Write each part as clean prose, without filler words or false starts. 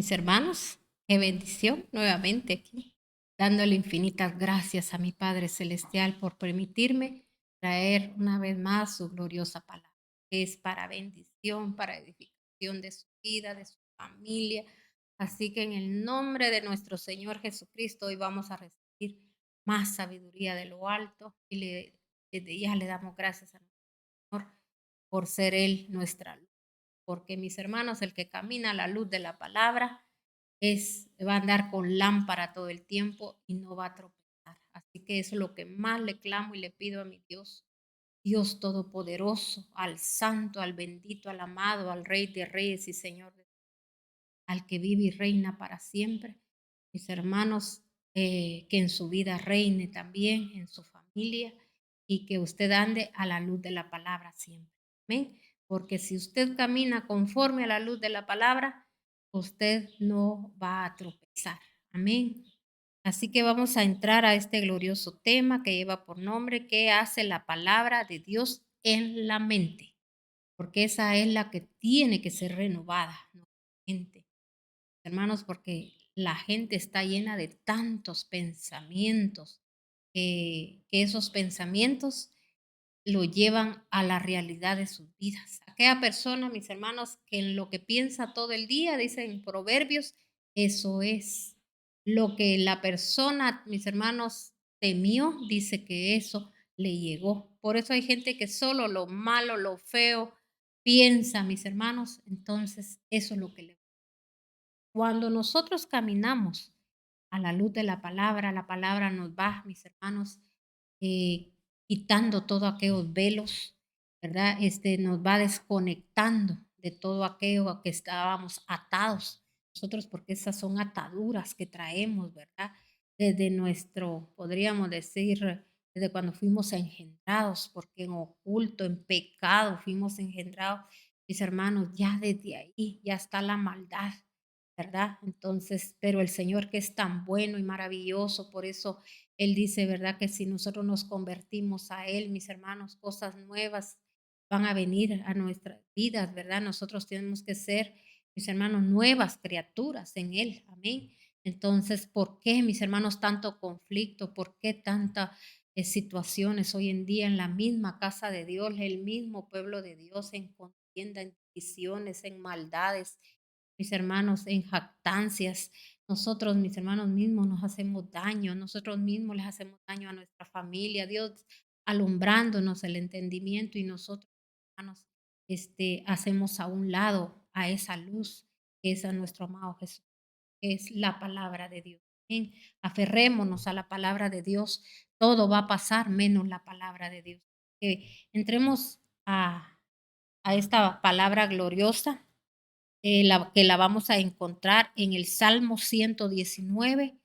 Mis hermanos, qué bendición nuevamente aquí, dándole infinitas gracias a mi Padre Celestial por permitirme traer una vez más su gloriosa palabra, que es para bendición, para edificación de su vida, de su familia. Así que en el nombre de nuestro Señor Jesucristo hoy vamos a recibir más sabiduría de lo alto y desde ya le damos gracias a nuestro Señor por ser Él nuestra luz. Porque mis hermanos, el que camina a la luz de la palabra va a andar con lámpara todo el tiempo y no va a tropezar. Así que eso es lo que más le clamo y le pido a mi Dios, Dios Todopoderoso, al Santo, al bendito, al amado, al Rey de Reyes y Señor, al que vive y reina para siempre. Mis hermanos, que en su vida reine también, en su familia, y que usted ande a la luz de la palabra siempre. Amén. Porque si usted camina conforme a la luz de la palabra, usted no va a tropezar. Amén. Así que vamos a entrar a este glorioso tema que lleva por nombre: ¿qué hace la palabra de Dios en la mente? Porque esa es la que tiene que ser renovada, ¿no? Mente. Hermanos, porque la gente está llena de tantos pensamientos, que esos pensamientos lo llevan a la realidad de sus vidas. Aquella persona, mis hermanos, que en lo que piensa todo el día, dicen Proverbios, eso es. Lo que la persona, mis hermanos, temió, dice que eso le llegó. Por eso hay gente que solo lo malo, lo feo, piensa, mis hermanos, entonces eso es lo que le... Cuando nosotros caminamos a la luz de la palabra nos va, mis hermanos, quitando todos aquellos velos, ¿verdad? Nos va desconectando de todo aquello a que estábamos atados. Nosotros, porque esas son ataduras que traemos, ¿verdad? Desde nuestro, podríamos decir, desde cuando fuimos engendrados, porque en oculto, en pecado fuimos engendrados, mis hermanos, ya desde ahí ya está la maldad, ¿verdad? Entonces, pero el Señor, que es tan bueno y maravilloso, por eso Él dice, ¿verdad? Que si nosotros nos convertimos a Él, mis hermanos, cosas nuevas van a venir a nuestras vidas, ¿verdad? Nosotros tenemos que ser, mis hermanos, nuevas criaturas en Él, amén. Entonces, ¿por qué, mis hermanos, tanto conflicto? ¿Por qué tantas situaciones hoy en día en la misma casa de Dios, el mismo pueblo de Dios, en contienda, en divisiones, en maldades, mis hermanos, en jactancias? Nosotros, mis hermanos mismos, nos hacemos daño, nosotros mismos les hacemos daño a nuestra familia, Dios alumbrándonos el entendimiento y nosotros, hermanos, hacemos a un lado a esa luz que es a nuestro amado Jesús, que es la palabra de Dios. Amén. Aferrémonos a la palabra de Dios, todo va a pasar menos la palabra de Dios. Entremos a esta palabra gloriosa, que la vamos a encontrar en el Salmo 119,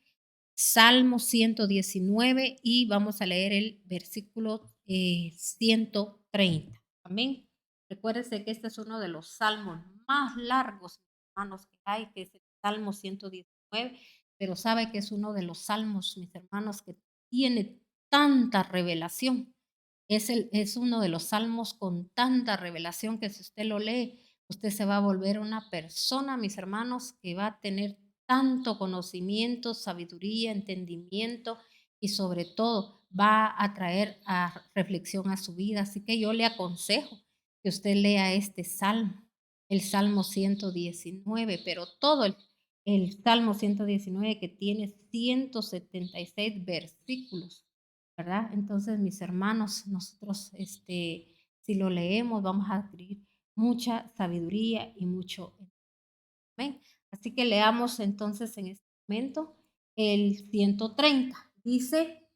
y vamos a leer el versículo 130. Amén. Recuérdense que este es uno de los salmos más largos, hermanos, que hay, que es el Salmo 119, pero sabe que es uno de los salmos, mis hermanos, que tiene tanta revelación. Es uno de los salmos con tanta revelación que si usted lo lee, usted se va a volver una persona, mis hermanos, que va a tener tanto conocimiento, sabiduría, entendimiento, y sobre todo va a traer a reflexión a su vida. Así que yo le aconsejo que usted lea este salmo, el Salmo 119, pero todo el Salmo 119, que tiene 176 versículos, ¿verdad? Entonces, mis hermanos, nosotros, si lo leemos, vamos a adquirir mucha sabiduría y mucho. Amén. Así que leamos entonces en este momento el 130. Dice,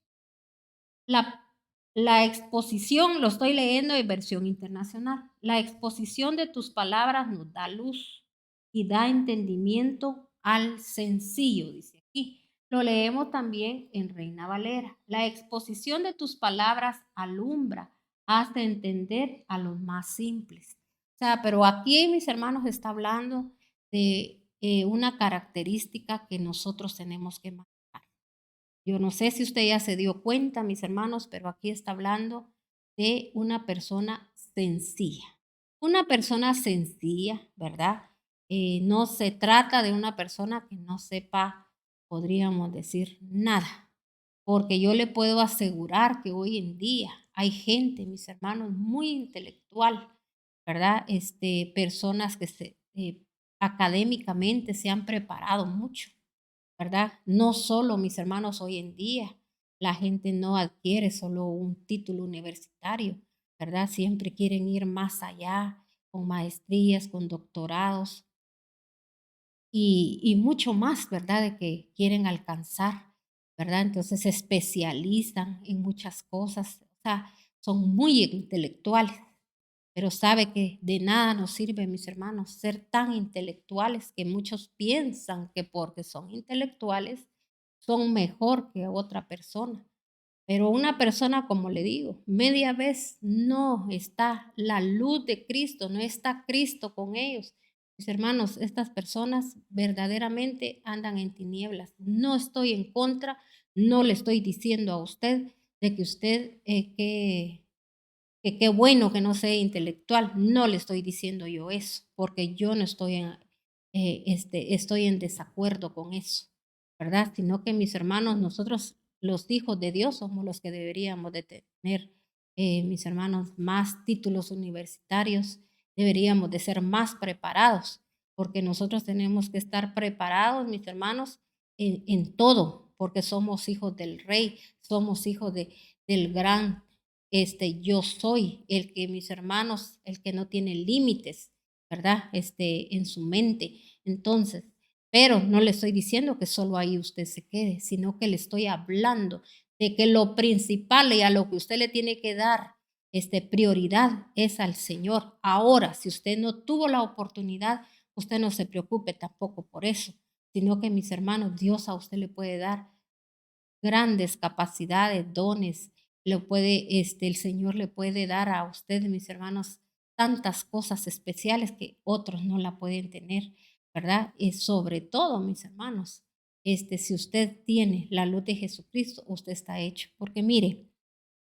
la, la exposición, lo estoy leyendo en versión internacional, la exposición de tus palabras nos da luz y da entendimiento al sencillo, dice aquí. Lo leemos también en Reina Valera. La exposición de tus palabras alumbra, hace entender a los más simples. O sea, pero aquí, mis hermanos, está hablando de una característica que nosotros tenemos que manejar. Yo no sé si usted ya se dio cuenta, mis hermanos, pero aquí está hablando de una persona sencilla. Una persona sencilla, ¿verdad? No se trata de una persona que no sepa, podríamos decir, nada, porque yo le puedo asegurar que hoy en día hay gente, mis hermanos, muy intelectual, ¿verdad? Personas que académicamente se han preparado mucho, ¿verdad? No solo, mis hermanos, hoy en día la gente no adquiere solo un título universitario, ¿verdad? Siempre quieren ir más allá, con maestrías, con doctorados y mucho más, ¿verdad? De que quieren alcanzar, ¿verdad? Entonces se especializan en muchas cosas, o sea, son muy intelectuales, pero sabe que de nada nos sirve, mis hermanos, ser tan intelectuales que muchos piensan que porque son intelectuales son mejor que otra persona. Pero una persona, como le digo, media vez no está la luz de Cristo, no está Cristo con ellos. Mis hermanos, estas personas verdaderamente andan en tinieblas. No estoy en contra, no le estoy diciendo a usted de que usted, que qué bueno que no sea intelectual. No le estoy diciendo yo eso, porque yo no estoy estoy en desacuerdo con eso, ¿verdad? Sino que mis hermanos, nosotros los hijos de Dios somos los que deberíamos de tener, mis hermanos, más títulos universitarios, deberíamos de ser más preparados, porque nosotros tenemos que estar preparados, mis hermanos, en todo, porque somos hijos del Rey, somos hijos del gran yo soy, el que mis hermanos, el que no tiene límites, ¿verdad? En su mente. Entonces, pero no le estoy diciendo que solo ahí usted se quede, sino que le estoy hablando de que lo principal y a lo que usted le tiene que dar prioridad es al Señor. Ahora, si usted no tuvo la oportunidad, usted no se preocupe tampoco por eso, sino que mis hermanos, Dios a usted le puede dar grandes capacidades, dones, el Señor le puede dar a usted, mis hermanos, tantas cosas especiales que otros no la pueden tener, ¿verdad? Y sobre todo, mis hermanos, si usted tiene la luz de Jesucristo, usted está hecho. Porque mire,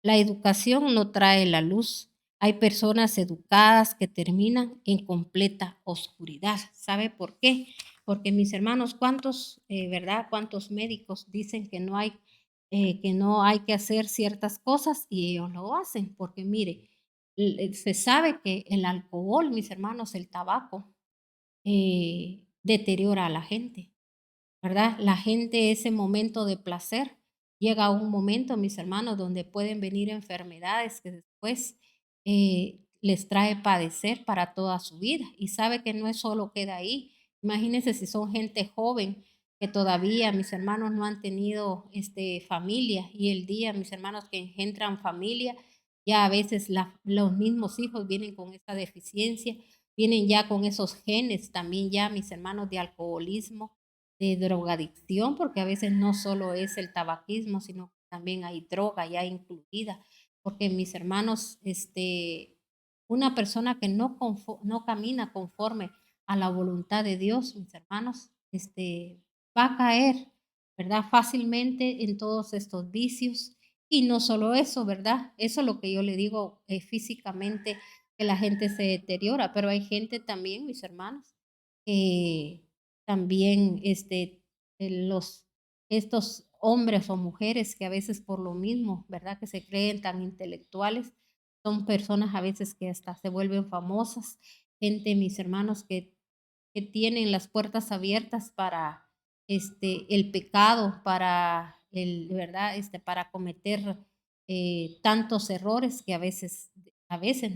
la educación no trae la luz. Hay personas educadas que terminan en completa oscuridad. ¿Sabe por qué? Porque mis hermanos, ¿cuántos, verdad? ¿Cuántos médicos dicen que no hay que hacer ciertas cosas y ellos lo hacen? Porque mire, se sabe que el alcohol, mis hermanos, el tabaco, deteriora a la gente. ¿Verdad? La gente, ese momento de placer, llega a un momento, mis hermanos, donde pueden venir enfermedades que después les trae padecer para toda su vida. Y sabe que no es solo queda ahí. Imagínense si son gente joven que todavía, mis hermanos, no han tenido familia y el día, mis hermanos, que engendran familia, ya a veces los mismos hijos vienen con esa deficiencia, vienen ya con esos genes también ya, mis hermanos, de alcoholismo, de drogadicción, porque a veces no solo es el tabaquismo, sino que también hay droga ya incluida, porque mis hermanos, una persona que no camina conforme a la voluntad de Dios, mis hermanos, va a caer, ¿verdad? Fácilmente en todos estos vicios. Y no solo eso, ¿verdad? Eso es lo que yo le digo físicamente, que la gente se deteriora, pero hay gente también, mis hermanos, que también, estos hombres o mujeres que a veces por lo mismo, ¿verdad? Que se creen tan intelectuales, son personas a veces que hasta se vuelven famosas, gente, mis hermanos, que tienen las puertas abiertas para, el pecado, para ¿verdad? Para cometer, tantos errores que a veces,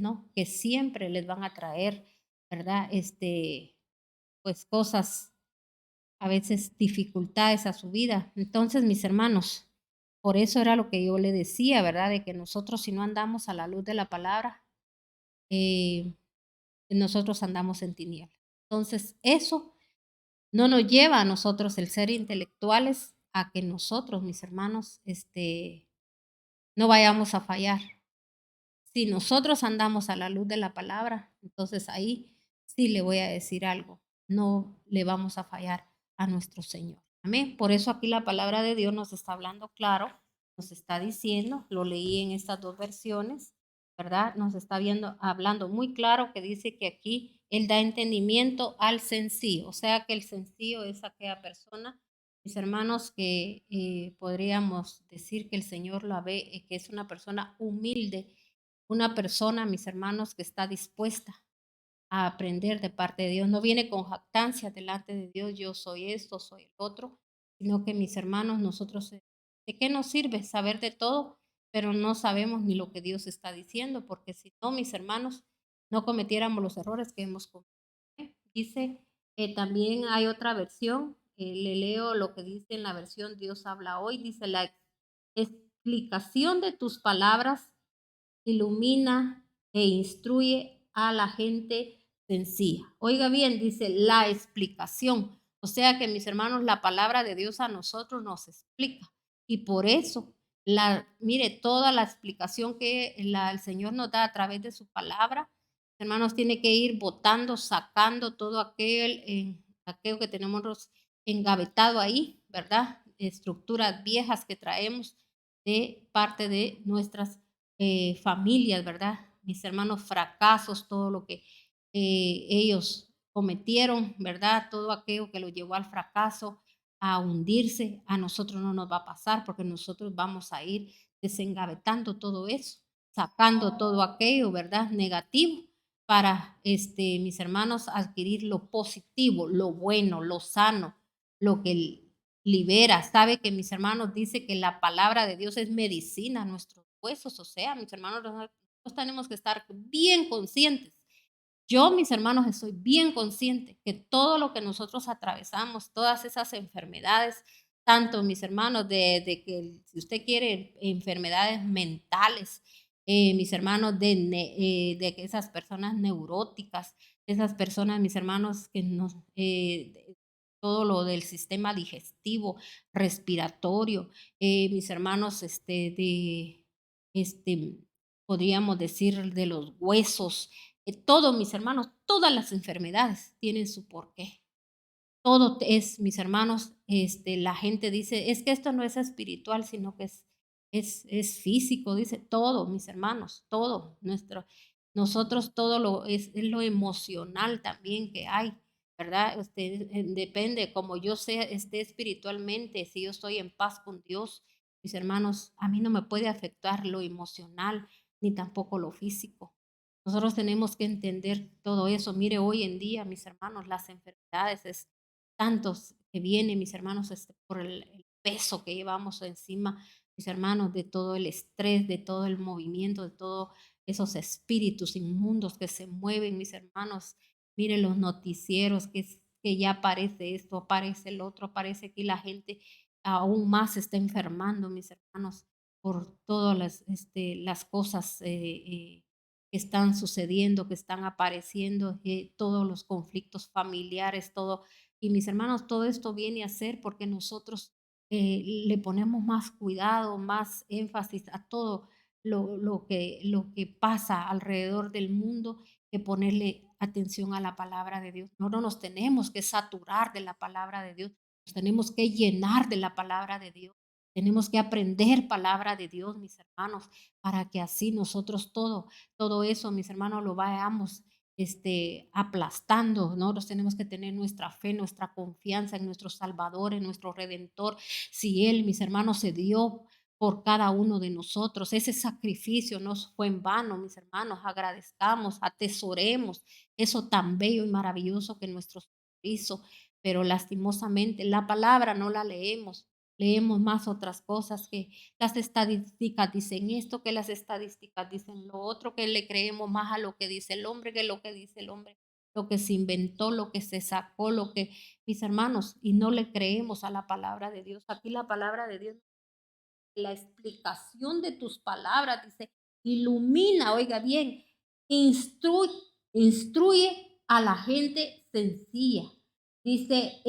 ¿no? Que siempre les van a traer, ¿verdad? Pues cosas, a veces dificultades a su vida. Entonces, mis hermanos, por eso era lo que yo le decía, ¿verdad? De que nosotros si no andamos a la luz de la palabra, eh, nosotros andamos en tinieblas. Entonces, eso no nos lleva a nosotros el ser intelectuales a que nosotros, mis hermanos, no vayamos a fallar. Si nosotros andamos a la luz de la palabra, entonces ahí sí le voy a decir algo, no le vamos a fallar a nuestro Señor. Amén. Por eso aquí la palabra de Dios nos está hablando claro, nos está diciendo, lo leí en estas dos versiones, ¿verdad? Nos está hablando muy claro que dice que aquí Él da entendimiento al sencillo. O sea que el sencillo es aquella persona, mis hermanos, que podríamos decir que el Señor la ve, que es una persona humilde, una persona, mis hermanos, que está dispuesta a aprender de parte de Dios. No viene con jactancia delante de Dios, yo soy esto, soy el otro, sino que mis hermanos, nosotros, ¿de qué nos sirve saber de todo, pero no sabemos ni lo que Dios está diciendo? Porque si no, mis hermanos, no cometiéramos los errores que hemos cometido. Dice, también hay otra versión, le leo lo que dice en la versión Dios habla hoy, dice, la explicación de tus palabras ilumina e instruye a la gente sencilla. Oiga bien, dice la explicación. O sea que mis hermanos, la palabra de Dios a nosotros nos explica. Y por eso, mire, toda la explicación que el Señor nos da a través de su palabra, hermanos, tiene que ir botando, sacando todo aquello que tenemos engavetado ahí, ¿verdad? Estructuras viejas que traemos de parte de nuestras familias, ¿verdad? Mis hermanos, fracasos, todo lo que ellos cometieron, ¿verdad? Todo aquello que los llevó al fracaso, a hundirse, a nosotros no nos va a pasar porque nosotros vamos a ir desengavetando todo eso, sacando todo aquello, ¿verdad? Negativo para, mis hermanos, adquirir lo positivo, lo bueno, lo sano, lo que libera. Sabe que mis hermanos dice que la palabra de Dios es medicina a nuestros huesos. O sea, mis hermanos, nosotros tenemos que estar bien conscientes. Yo, mis hermanos, estoy bien consciente que todo lo que nosotros atravesamos, todas esas enfermedades, tanto mis hermanos, de que si usted quiere enfermedades mentales, mis hermanos, de que esas personas neuróticas, esas personas, mis hermanos, que nos, todo lo del sistema digestivo, respiratorio, mis hermanos, este, podríamos decir de los huesos, todo, mis hermanos, todas las enfermedades tienen su porqué. Todo es, mis hermanos, la gente dice, es que esto no es espiritual, sino que es físico, dice todo, mis hermanos, todo, nosotros todo es lo emocional también que hay, ¿verdad? Depende, como yo sea, esté espiritualmente, si yo estoy en paz con Dios, mis hermanos, a mí no me puede afectar lo emocional, ni tampoco lo físico. Nosotros tenemos que entender todo eso. Mire, hoy en día, mis hermanos, las enfermedades es tantos que vienen, mis hermanos, por el peso que llevamos encima, mis hermanos, de todo el estrés, de todo el movimiento, de todos esos espíritus inmundos que se mueven, mis hermanos. Miren los noticieros que ya aparece esto, aparece el otro, aparece que la gente aún más se está enfermando, mis hermanos, por todas las cosas que están sucediendo, que están apareciendo, todos los conflictos familiares, todo. Y mis hermanos, todo esto viene a ser porque nosotros le ponemos más cuidado, más énfasis a todo lo que pasa alrededor del mundo que ponerle atención a la palabra de Dios. No nos tenemos que saturar de la palabra de Dios, nos tenemos que llenar de la palabra de Dios. Tenemos que aprender palabra de Dios, mis hermanos, para que así nosotros todo eso, mis hermanos, lo vayamos aplastando. Nosotros tenemos que tener nuestra fe, nuestra confianza en nuestro Salvador, en nuestro Redentor. Si Él, mis hermanos, se dio por cada uno de nosotros, ese sacrificio no fue en vano, mis hermanos. Agradezcamos, atesoremos eso tan bello y maravilloso que nuestro Señor hizo, pero lastimosamente la palabra no la leemos. Leemos más otras cosas que las estadísticas dicen esto, que las estadísticas dicen lo otro, que le creemos más a lo que dice el hombre que lo que dice el hombre, lo que se inventó, lo que se sacó, mis hermanos, y no le creemos a la palabra de Dios. Aquí la palabra de Dios, la explicación de tus palabras, dice, ilumina, oiga bien, instruye, instruye a la gente sencilla. Dice,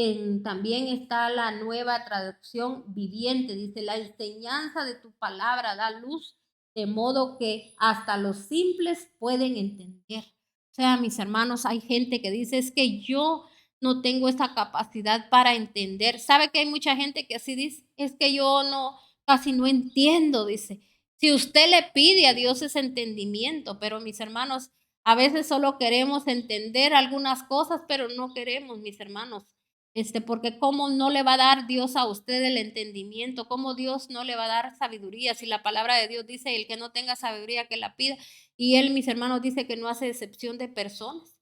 también está la nueva traducción viviente, dice, la enseñanza de tu palabra da luz, de modo que hasta los simples pueden entender. O sea, mis hermanos, hay gente que dice, es que yo no tengo esa capacidad para entender. ¿Sabe que hay mucha gente que así dice? Es que yo no, casi no entiendo, dice. Si usted le pide a Dios ese entendimiento, pero mis hermanos, A veces solo queremos entender algunas cosas, pero no queremos, mis hermanos. Porque cómo no le va a dar Dios a usted el entendimiento, cómo Dios no le va a dar sabiduría, si la palabra de Dios dice el que no tenga sabiduría que la pida, y él, mis hermanos, dice que no hace excepción de personas.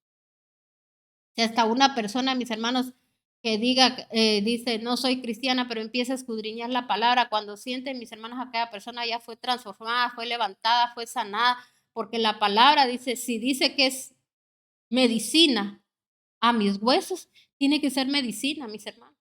Si hasta una persona, mis hermanos, que diga, dice, no soy cristiana, pero empieza a escudriñar la palabra, cuando siente, mis hermanos, aquella persona ya fue transformada, fue levantada, fue sanada, porque la palabra dice, si dice que es medicina a mis huesos, tiene que ser medicina, mis hermanos.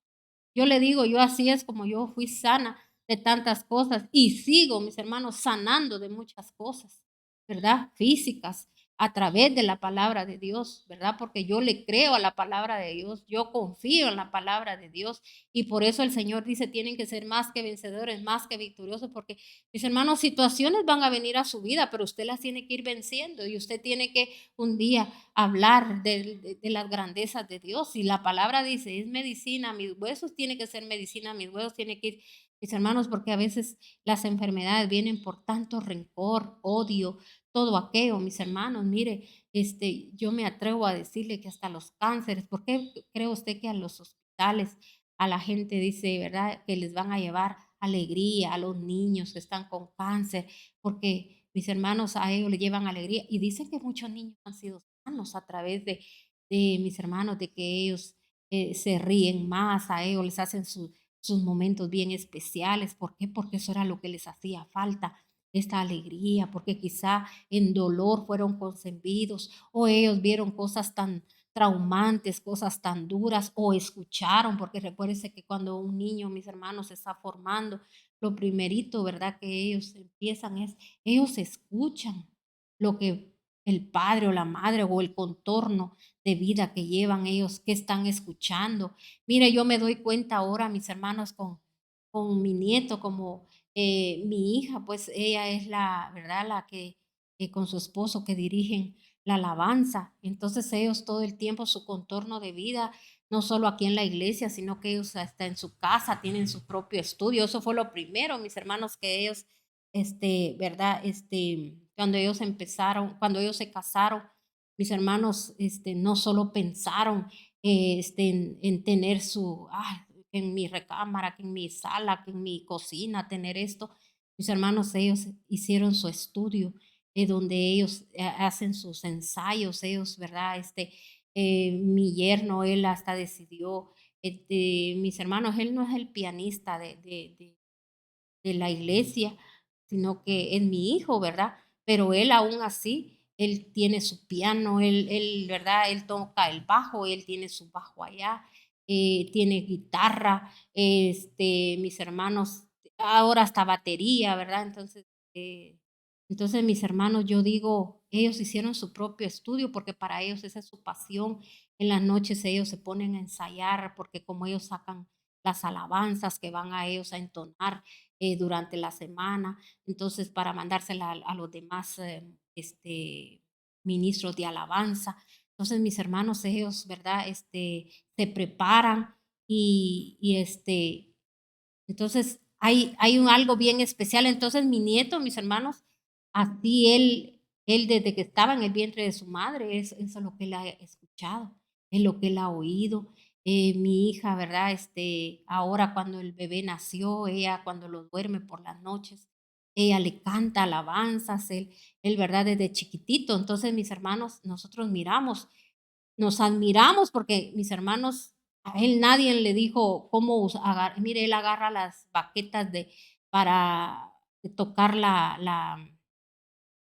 Yo le digo, yo así es como yo fui sana de tantas cosas y sigo, mis hermanos, sanando de muchas cosas, ¿verdad? Físicas, a través de la palabra de Dios, ¿verdad? Porque yo le creo a la palabra de Dios, yo confío en la palabra de Dios y por eso el Señor dice, tienen que ser más que vencedores, más que victoriosos, porque mis hermanos, situaciones van a venir a su vida, pero usted las tiene que ir venciendo y usted tiene que un día hablar de las grandezas de Dios. Y la palabra dice, es medicina, mis huesos tiene que ser medicina, mis huesos tiene que ir, mis hermanos, porque a veces las enfermedades vienen por tanto rencor, odio, todo aquello, mis hermanos. Mire, yo me atrevo a decirle que hasta los cánceres, ¿por qué cree usted que a los hospitales, a la gente dice, verdad, que les van a llevar alegría a los niños que están con cáncer? Porque mis hermanos a ellos le llevan alegría y dicen que muchos niños han sido sanos a través de mis hermanos, de que ellos se ríen más, a ellos les hacen sus momentos bien especiales. ¿Por qué? Porque eso era lo que les hacía falta, esta alegría, porque quizá en dolor fueron concebidos o ellos vieron cosas tan traumantes, cosas tan duras o escucharon, porque recuérdense que cuando un niño, mis hermanos, se está formando, lo primerito, ¿verdad? Que ellos empiezan es, ellos escuchan lo que el padre o la madre o el contorno de vida que llevan ellos, que están escuchando. Mire, yo me doy cuenta ahora, mis hermanos, con mi nieto, como mi hija, pues ella es la, ¿verdad? La que con su esposo que dirigen la alabanza. Entonces ellos todo el tiempo su contorno de vida, no solo aquí en la iglesia, sino que ellos hasta en su casa tienen su propio estudio. Eso fue lo primero, mis hermanos, que ellos, ¿verdad? Cuando ellos empezaron, cuando ellos se casaron, mis hermanos, no solo pensaron en tener su, que en mi recámara, que en mi sala, que en mi cocina, tener esto. Mis hermanos, ellos hicieron su estudio, donde ellos hacen sus ensayos, ellos, ¿verdad? Mi yerno, él hasta decidió, mis hermanos, él no es el pianista de la iglesia, sino que es mi hijo, ¿verdad? Pero él aún así, él tiene su piano, ¿verdad? Él toca el bajo, él tiene su bajo allá, tiene guitarra, mis hermanos, ahora hasta batería, ¿verdad? Entonces mis hermanos, yo digo, ellos hicieron su propio estudio porque para ellos esa es su pasión. En las noches ellos se ponen a ensayar porque como ellos sacan las alabanzas que van a ellos a entonar durante la semana, entonces para mandársela a los demás ministros de alabanza. Entonces mis hermanos, ellos, ¿verdad? Se preparan y entonces hay algo bien especial. Entonces mi nieto, mis hermanos, así él desde que estaba en el vientre de su madre, eso es lo que él ha escuchado, es lo que él ha oído. Mi hija, ¿verdad? Ahora cuando el bebé nació, ella cuando lo duerme por las noches, ella le canta alabanzas, él, ¿verdad? Desde chiquitito. Entonces mis hermanos, nosotros miramos, nos admiramos porque mis hermanos, a él nadie le dijo cómo mire, él agarra las baquetas para tocar la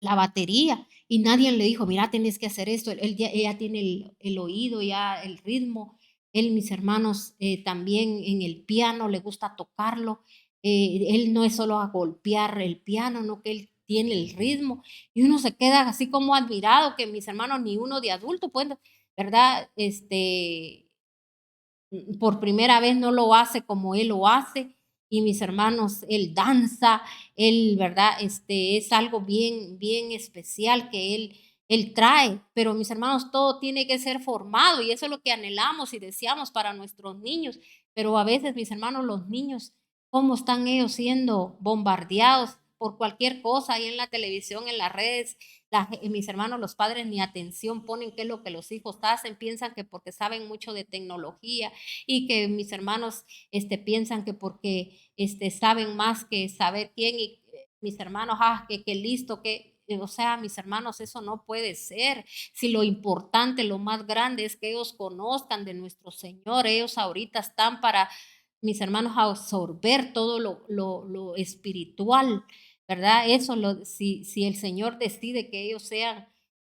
batería y nadie le dijo, mira, tienes que hacer esto. Ella tiene el oído, ya el ritmo. Él, mis hermanos, también en el piano le gusta tocarlo. Él no es solo a golpear el piano, no que él tiene el ritmo. Y uno se queda así como admirado que mis hermanos, ni uno de adulto, pues, ¿verdad? Por primera vez no lo hace como él lo hace. Y mis hermanos, él danza, él, ¿verdad? Es algo bien, bien especial que él trae. Pero mis hermanos, todo tiene que ser formado y eso es lo que anhelamos y deseamos para nuestros niños. Pero a veces, mis hermanos, los niños, ¿cómo están ellos siendo bombardeados por cualquier cosa ahí en la televisión, en las redes? mis hermanos, los padres ni atención ponen qué es lo que los hijos hacen, piensan que porque saben mucho de tecnología y que mis hermanos piensan que porque saben más que saber quién y mis hermanos, que listo, o sea, mis hermanos, eso no puede ser. Si lo importante, lo más grande es que ellos conozcan de nuestro Señor, ellos ahorita están para, mis hermanos, absorber todo lo espiritual, ¿verdad? Eso, si el Señor decide que ellos sean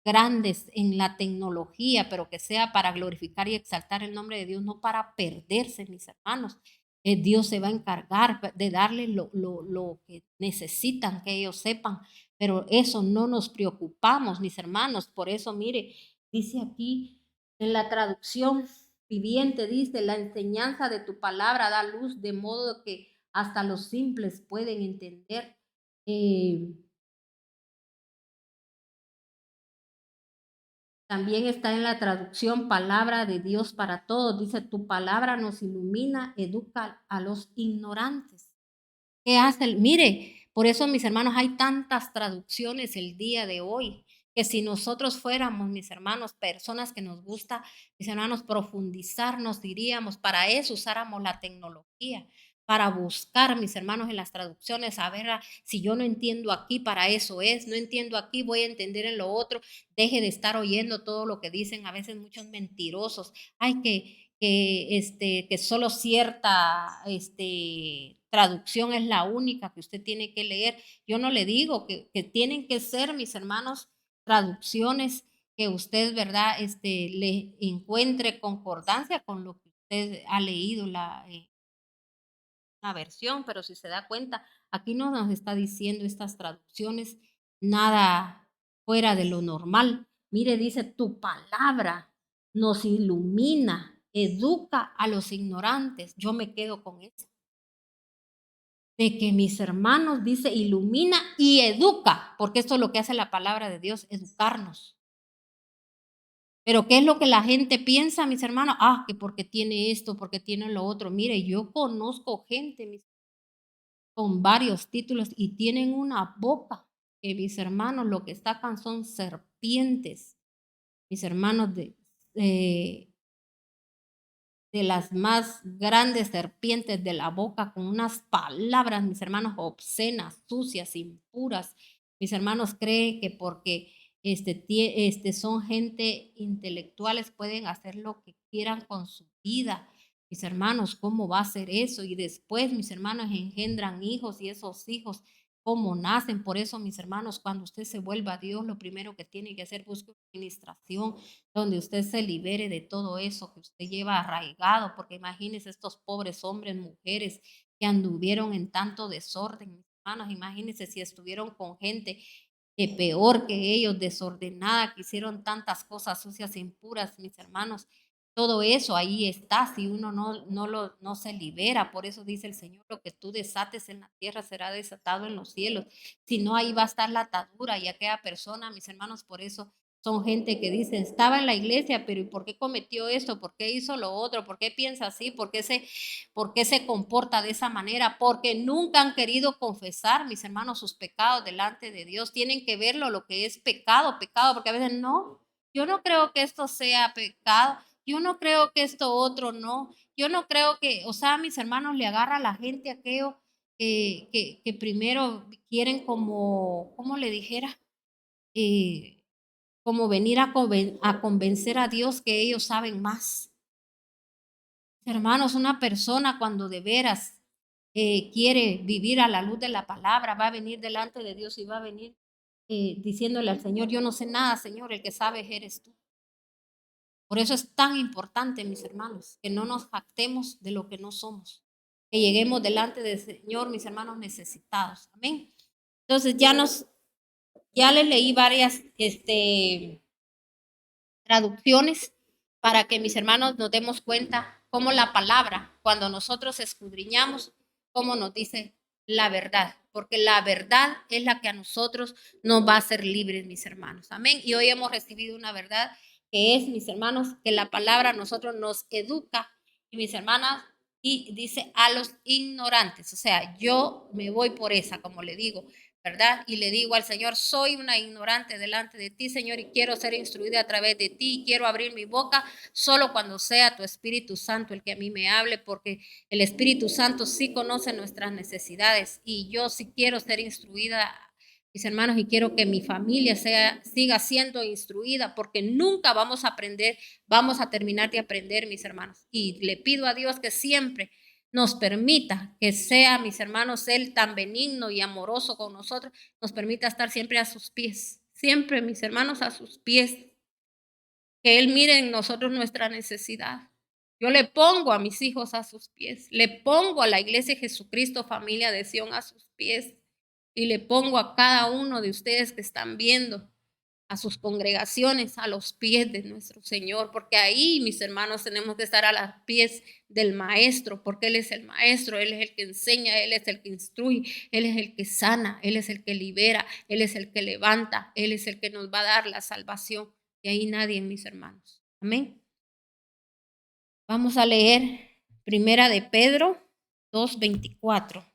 grandes en la tecnología, pero que sea para glorificar y exaltar el nombre de Dios, no para perderse, mis hermanos. Dios se va a encargar de darles lo que necesitan que ellos sepan, pero eso no nos preocupamos, mis hermanos. Por eso, mire, dice aquí en la traducción viviente, dice, la enseñanza de tu palabra da luz, de modo que hasta los simples pueden entender. Eh, También está en la traducción palabra de Dios para todos. Dice, tu palabra nos ilumina, educa a los ignorantes. ¿Qué hace? Mire, por eso, mis hermanos, hay tantas traducciones el día de hoy, que si nosotros fuéramos, mis hermanos, personas que nos gusta, mis hermanos, profundizar, nos diríamos, para eso usáramos la tecnología, para buscar, mis hermanos, en las traducciones, a ver si yo no entiendo aquí, para eso es, no entiendo aquí, voy a entender en lo otro, deje de estar oyendo todo lo que dicen a veces muchos mentirosos. Hay que solo cierta traducción es la única que usted tiene que leer. Yo no le digo que tienen que ser, mis hermanos, traducciones que usted, ¿verdad? Le encuentre concordancia con lo que usted ha leído la versión, pero si se da cuenta, aquí no nos está diciendo estas traducciones nada fuera de lo normal. Mire, dice, tu palabra nos ilumina, educa a los ignorantes. Yo me quedo con eso. De que mis hermanos, dice, ilumina y educa, porque esto es lo que hace la palabra de Dios, educarnos. Pero ¿qué es lo que la gente piensa, mis hermanos? Que porque tiene esto, porque tiene lo otro. Mire, yo conozco gente, con varios títulos y tienen una boca que mis hermanos lo que sacan son serpientes. Mis hermanos eh, de las más grandes serpientes de la boca, con unas palabras, mis hermanos, obscenas, sucias, impuras. Mis hermanos creen que porque son gente intelectuales pueden hacer lo que quieran con su vida. Mis hermanos, ¿cómo va a ser eso? Y después, mis hermanos, engendran hijos y esos hijos, ¿cómo nacen? Por eso, mis hermanos, cuando usted se vuelva a Dios, lo primero que tiene que hacer, busque administración, donde usted se libere de todo eso que usted lleva arraigado, porque imagínense estos pobres hombres, mujeres que anduvieron en tanto desorden, mis hermanos, imagínense si estuvieron con gente peor que ellos, desordenada, que hicieron tantas cosas sucias e impuras, mis hermanos. Todo eso ahí está, si uno no se libera. Por eso dice el Señor, lo que tú desates en la tierra será desatado en los cielos. Si no, ahí va a estar la atadura y aquella persona, mis hermanos, por eso son gente que dice, estaba en la iglesia, pero ¿y por qué cometió esto? ¿Por qué hizo lo otro? ¿Por qué piensa así? ¿Por qué se comporta de esa manera? Porque nunca han querido confesar, mis hermanos, sus pecados delante de Dios. Tienen que verlo lo que es pecado, pecado, porque a veces no, yo no creo que esto sea pecado, yo no creo que esto otro no, yo no creo que, o sea, mis hermanos, le agarra a la gente aquello que primero quieren como, ¿cómo le dijera? Como venir a convencer a Dios que ellos saben más. Hermanos, una persona cuando de veras quiere vivir a la luz de la palabra, va a venir delante de Dios y va a venir diciéndole al Señor, yo no sé nada, Señor, el que sabes eres tú. Por eso es tan importante, mis hermanos, que no nos jactemos de lo que no somos, que lleguemos delante del Señor, mis hermanos, necesitados. Amén. Entonces ya les leí varias, traducciones para que mis hermanos nos demos cuenta cómo la palabra, cuando nosotros escudriñamos, cómo nos dice la verdad, porque la verdad es la que a nosotros nos va a hacer libres, mis hermanos. Amén. Y hoy hemos recibido una verdad que es, mis hermanos, que la palabra a nosotros nos educa y mis hermanas, y dice a los ignorantes. O sea, yo me voy por esa, como le digo, ¿verdad? Y le digo al Señor, soy una ignorante delante de ti, Señor, y quiero ser instruida a través de ti, y quiero abrir mi boca solo cuando sea tu Espíritu Santo el que a mí me hable, porque el Espíritu Santo sí conoce nuestras necesidades y yo sí quiero ser instruida, mis hermanos, y quiero que mi familia siga siendo instruida, porque nunca vamos a aprender, vamos a terminar de aprender, mis hermanos. Y le pido a Dios que siempre nos permita que sea, mis hermanos, Él tan benigno y amoroso con nosotros, nos permita estar siempre a sus pies, siempre, mis hermanos, a sus pies, que Él mire en nosotros nuestra necesidad. Yo le pongo a mis hijos a sus pies, le pongo a la Iglesia de Jesucristo, familia de Sion, a sus pies, y le pongo a cada uno de ustedes que están viendo, a sus congregaciones, a los pies de nuestro Señor, porque ahí, mis hermanos, tenemos que estar a los pies del Maestro, porque Él es el Maestro, Él es el que enseña, Él es el que instruye, Él es el que sana, Él es el que libera, Él es el que levanta, Él es el que nos va a dar la salvación. Y ahí nadie, mis hermanos. Amén. Vamos a leer Primera de Pedro 2:24.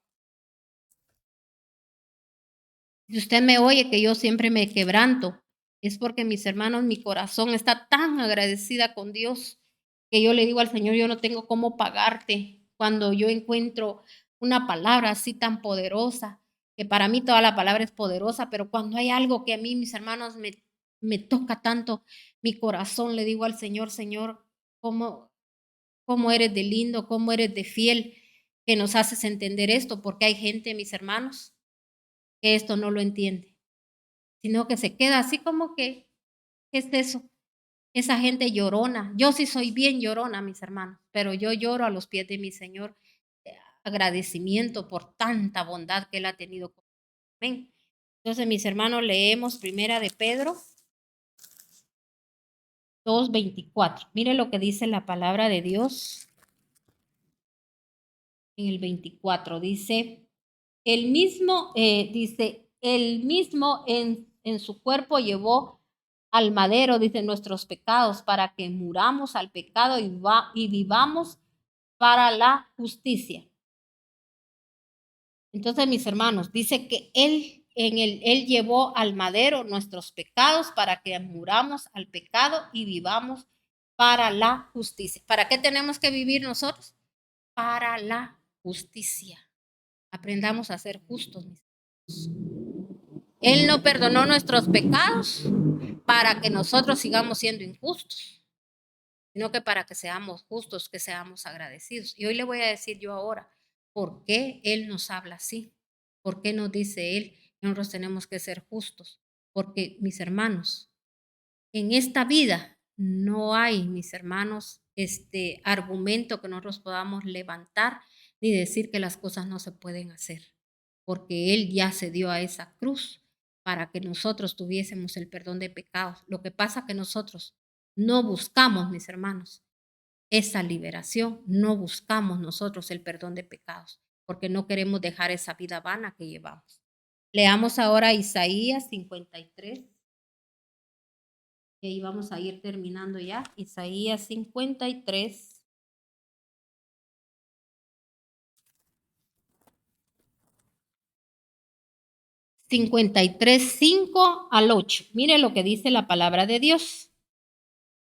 Si usted me oye que yo siempre me quebranto, es porque, mis hermanos, mi corazón está tan agradecida con Dios que yo le digo al Señor, yo no tengo cómo pagarte cuando yo encuentro una palabra así tan poderosa, que para mí toda la palabra es poderosa, pero cuando hay algo que a mí, mis hermanos, me toca tanto mi corazón, le digo al Señor, Señor, cómo eres de lindo, cómo eres de fiel, que nos haces entender esto, porque hay gente, mis hermanos, que esto no lo entiende, sino que se queda así como que, ¿qué es eso? Esa gente llorona. Yo sí soy bien llorona, mis hermanos, pero yo lloro a los pies de mi Señor, agradecimiento por tanta bondad que Él ha tenido conmigo. Amén. Entonces, mis hermanos, leemos Primera de Pedro 2:24. Mire lo que dice la palabra de Dios en el 24. Dice, el mismo en su cuerpo llevó al madero, dice, nuestros pecados, para que muramos al pecado y vivamos para la justicia. Entonces, mis hermanos, dice que él llevó al madero nuestros pecados para que muramos al pecado y vivamos para la justicia. ¿Para qué tenemos que vivir nosotros? Para la justicia. Aprendamos a ser justos, mis hermanos. Él no perdonó nuestros pecados para que nosotros sigamos siendo injustos, sino que para que seamos justos, que seamos agradecidos. Y hoy le voy a decir yo ahora, ¿por qué Él nos habla así? ¿Por qué nos dice Él que nosotros tenemos que ser justos? Porque, mis hermanos, en esta vida no hay, mis hermanos, este argumento que nosotros podamos levantar ni decir que las cosas no se pueden hacer, porque Él ya se dio a esa cruz para que nosotros tuviésemos el perdón de pecados. Lo que pasa es que nosotros no buscamos, mis hermanos, esa liberación, no buscamos nosotros el perdón de pecados, porque no queremos dejar esa vida vana que llevamos. Leamos ahora Isaías 53. Y ahí vamos a ir terminando ya. Isaías 53. 53, 5 al 8. Mire lo que dice la palabra de Dios.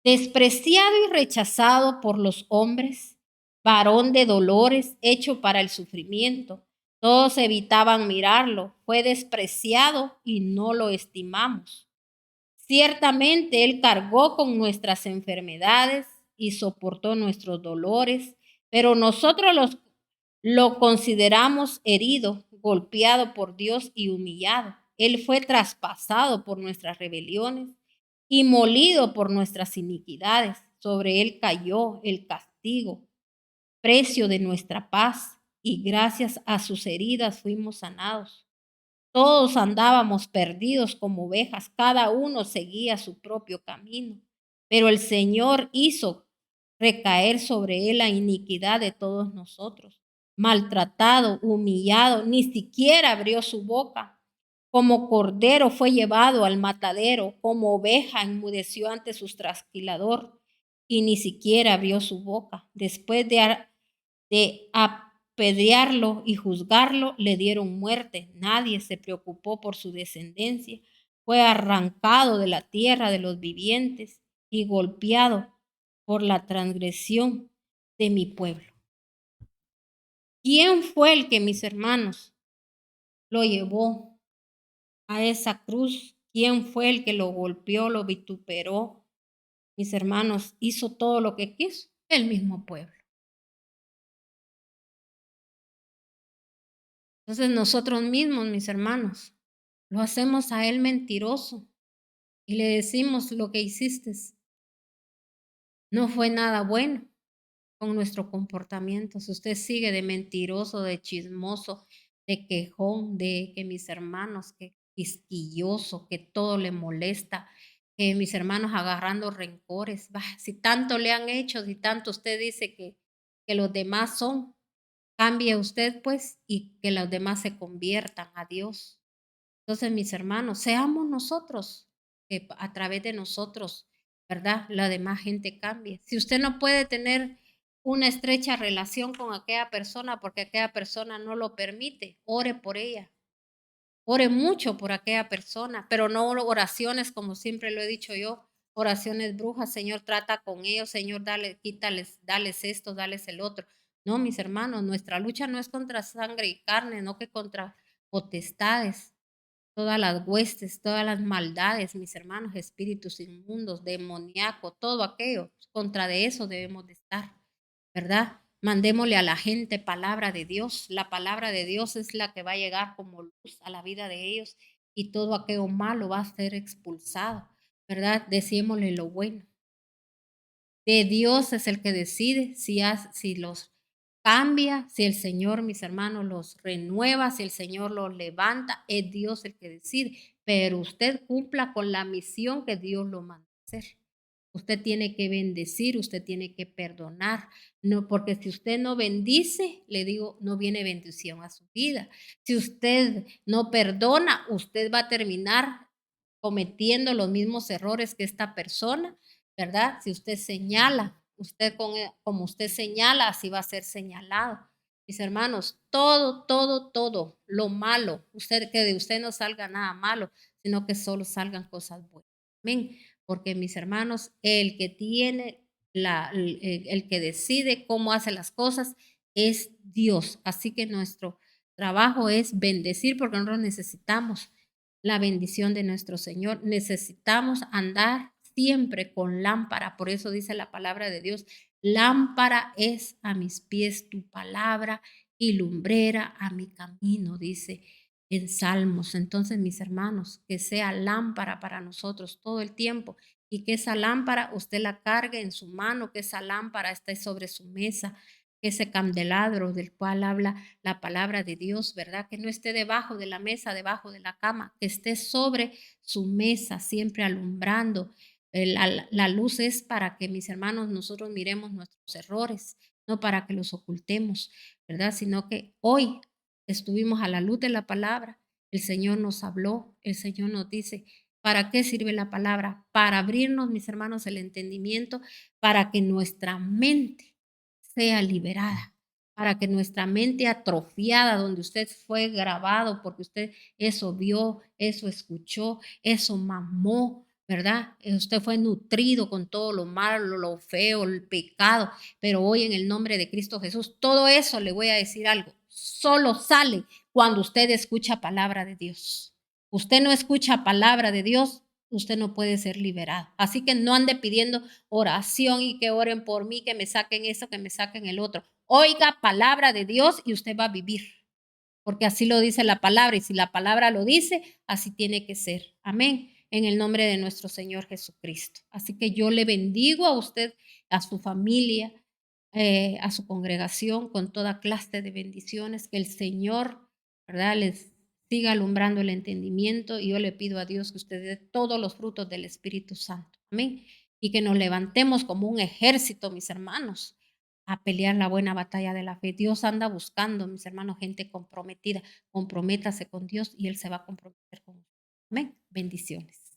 Despreciado y rechazado por los hombres, varón de dolores, hecho para el sufrimiento. Todos evitaban mirarlo. Fue despreciado y no lo estimamos. Ciertamente Él cargó con nuestras enfermedades y soportó nuestros dolores, pero nosotros lo consideramos herido, golpeado por Dios y humillado. Él fue traspasado por nuestras rebeliones y molido por nuestras iniquidades. Sobre Él cayó el castigo, precio de nuestra paz, y gracias a sus heridas fuimos sanados. Todos andábamos perdidos como ovejas, cada uno seguía su propio camino, pero el Señor hizo recaer sobre él la iniquidad de todos nosotros. Maltratado, humillado, ni siquiera abrió su boca. Como cordero fue llevado al matadero, como oveja enmudeció ante su trasquilador y ni siquiera abrió su boca. Después de pedrearlo y juzgarlo, le dieron muerte. Nadie se preocupó por su descendencia. Fue arrancado de la tierra de los vivientes y golpeado por la transgresión de mi pueblo. ¿Quién fue el que, mis hermanos, lo llevó a esa cruz? ¿Quién fue el que lo golpeó, lo vituperó? Mis hermanos, hizo todo lo que quiso el mismo pueblo. Entonces nosotros mismos, mis hermanos, lo hacemos a él mentiroso y le decimos: lo que hiciste no fue nada bueno con nuestro comportamiento. Si usted sigue de mentiroso, de chismoso, de quejón, de que mis hermanos, que quisquilloso, que todo le molesta, que mis hermanos agarrando rencores, si tanto le han hecho, si tanto usted dice que los demás son, cambie usted pues y que los demás se conviertan a Dios. Entonces, mis hermanos, seamos nosotros, que a través de nosotros, ¿verdad? La demás gente cambie. Si usted no puede tener una estrecha relación con aquella persona porque aquella persona no lo permite, ore por ella. Ore mucho por aquella persona, pero no oraciones como siempre lo he dicho yo, oraciones brujas. Señor, trata con ellos, Señor, dale, quítales, dales esto, dales el otro. No, mis hermanos, nuestra lucha no es contra sangre y carne, no que contra potestades, todas las huestes, todas las maldades, mis hermanos, espíritus inmundos, demoníaco, todo aquello, contra de eso debemos de estar, ¿verdad? Mandémosle a la gente palabra de Dios. La palabra de Dios es la que va a llegar como luz a la vida de ellos y todo aquello malo va a ser expulsado, ¿verdad? Decímosle lo bueno. De Dios es el que decide si los cambia, si el Señor, mis hermanos, los renueva, si el Señor los levanta, es Dios el que decide. Pero usted cumpla con la misión que Dios lo manda a hacer. Usted tiene que bendecir, usted tiene que perdonar, no, porque si usted no bendice, le digo, no viene bendición a su vida. Si usted no perdona, usted va a terminar cometiendo los mismos errores que esta persona, ¿verdad? Si usted señala, como usted señala, así va a ser señalado. Mis hermanos, todo, lo malo, que de usted no salga nada malo, sino que solo salgan cosas buenas. Amén. Porque mis hermanos, el que tiene, el que decide cómo hace las cosas es Dios. Así que nuestro trabajo es bendecir porque nosotros necesitamos la bendición de nuestro Señor. Necesitamos andar siempre con lámpara. Por eso dice la palabra de Dios, lámpara es a mis pies tu palabra y lumbrera a mi camino, dice en Salmos. Entonces, mis hermanos, que sea lámpara para nosotros todo el tiempo y que esa lámpara usted la cargue en su mano, que esa lámpara esté sobre su mesa, que ese candelabro del cual habla la palabra de Dios, ¿verdad? Que no esté debajo de la mesa, debajo de la cama, que esté sobre su mesa, siempre alumbrando. La luz es para que, mis hermanos, nosotros miremos nuestros errores, no para que los ocultemos, ¿verdad? Sino que hoy estuvimos a la luz de la palabra, el Señor nos habló, el Señor nos dice, ¿para qué sirve la palabra? Para abrirnos, mis hermanos, el entendimiento, para que nuestra mente sea liberada, para que nuestra mente atrofiada, donde usted fue grabado, porque usted eso vio, eso escuchó, eso mamó, ¿verdad? Usted fue nutrido con todo lo malo, lo feo, el pecado, pero hoy en el nombre de Cristo Jesús, todo eso le voy a decir algo, solo sale cuando usted escucha palabra de Dios. Usted no escucha palabra de Dios, usted no puede ser liberado. Así que no ande pidiendo oración y que oren por mí, que me saquen eso, que me saquen el otro. Oiga palabra de Dios y usted va a vivir, porque así lo dice la palabra y si la palabra lo dice, así tiene que ser. Amén. En el nombre de nuestro Señor Jesucristo. Así que yo le bendigo a usted, a su familia, a su congregación con toda clase de bendiciones. Que el Señor, ¿verdad?, les siga alumbrando el entendimiento y yo le pido a Dios que usted dé todos los frutos del Espíritu Santo. Amén. Y que nos levantemos como un ejército, mis hermanos, a pelear la buena batalla de la fe. Dios anda buscando, mis hermanos, gente comprometida. Comprométase con Dios y Él se va a comprometer con usted. Amén. Bendiciones.